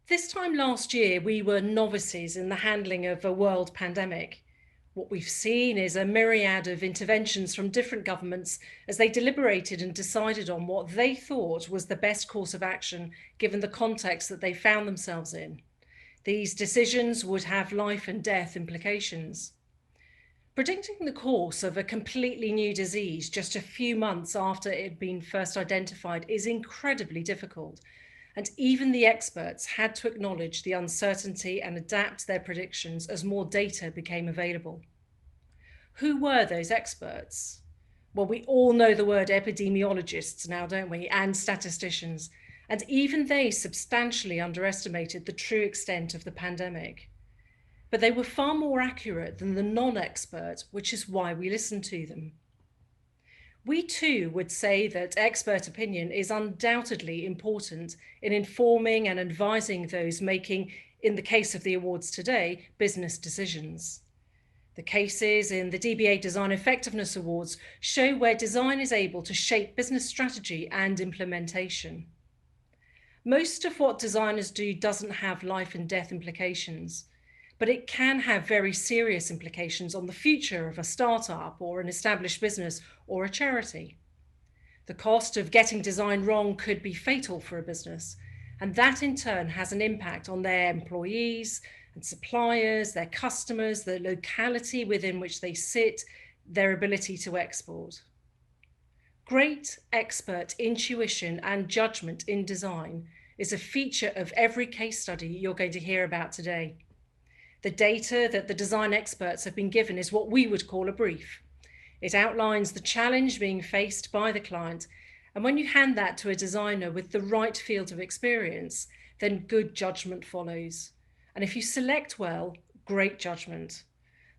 This time last year, we were novices in the handling of a world pandemic. What we've seen is a myriad of interventions from different governments as they deliberated and decided on what they thought was the best course of action given the context that they found themselves in. These decisions would have life and death implications. Predicting the course of a completely new disease just a few months after it had been first identified is incredibly difficult, and even the experts had to acknowledge the uncertainty and adapt their predictions as more data became available. Who were those experts? Well, we all know the word epidemiologists now, don't we? And statisticians. And even they substantially underestimated the true extent of the pandemic. But they were far more accurate than the non-expert, which is why we listen to them. We too would say that expert opinion is undoubtedly important in informing and advising those making, in the case of the awards today, business decisions. The cases in the DBA Design Effectiveness Awards show where design is able to shape business strategy and implementation. Most of what designers do doesn't have life and death implications, but it can have very serious implications on the future of a startup or an established business or a charity. The cost of getting design wrong could be fatal for a business, and that in turn has an impact on their employees and suppliers, their customers, the locality within which they sit, their ability to export. Great expert intuition and judgment in design is a feature of every case study you're going to hear about today. The data that the design experts have been given is what we would call a brief. It outlines the challenge being faced by the client, and when you hand that to a designer with the right field of experience, then good judgment follows. And if you select well, great judgment.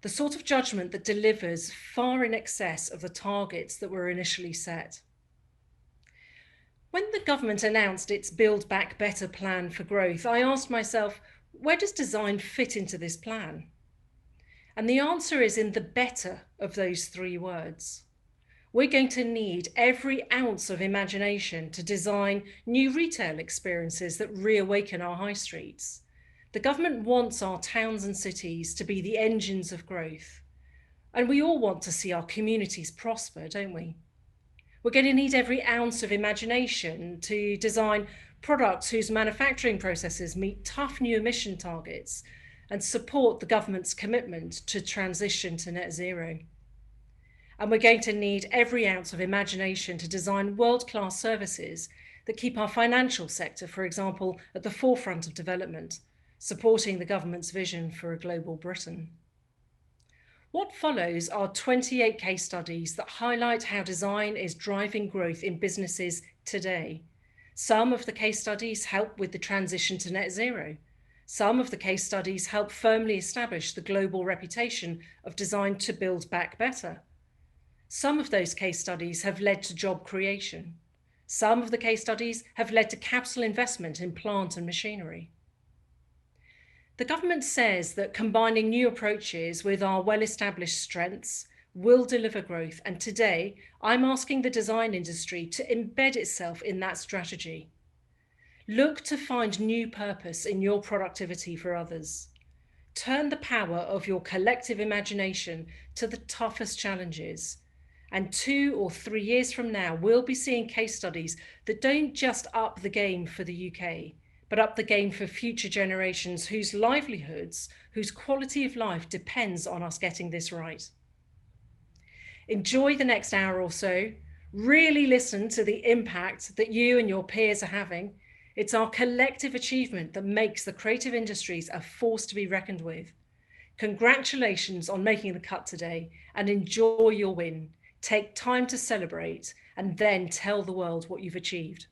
The sort of judgment that delivers far in excess of the targets that were initially set. When the government announced its Build Back Better plan for growth, I asked myself, where does design fit into this plan? And the answer is in the better of those three words. We're going to need every ounce of imagination to design new retail experiences that reawaken our high streets. The government wants our towns and cities to be the engines of growth. And we all want to see our communities prosper, don't we? We're going to need every ounce of imagination to design products whose manufacturing processes meet tough new emission targets and support the government's commitment to transition to net zero. And we're going to need every ounce of imagination to design world-class services that keep our financial sector, for example, at the forefront of development, supporting the government's vision for a global Britain. What follows are 28 case studies that highlight how design is driving growth in businesses today. Some of the case studies help with the transition to net zero. Some of the case studies help firmly establish the global reputation of design to build back better. Some of those case studies have led to job creation. Some of the case studies have led to capital investment in plant and machinery. The government says that combining new approaches with our well-established strengths will deliver growth, and today I'm asking the design industry to embed itself in that strategy. Look to find new purpose in your productivity for others. Turn the power of your collective imagination to the toughest challenges. And 2 or 3 years from now, we'll be seeing case studies that don't just up the game for the UK, but up the game for future generations whose livelihoods, whose quality of life depends on us getting this right. Enjoy the next hour or so. Really listen to the impact that you and your peers are having. It's our collective achievement that makes the creative industries a force to be reckoned with. Congratulations on making the cut today, and enjoy your win. Take time to celebrate and then tell the world what you've achieved.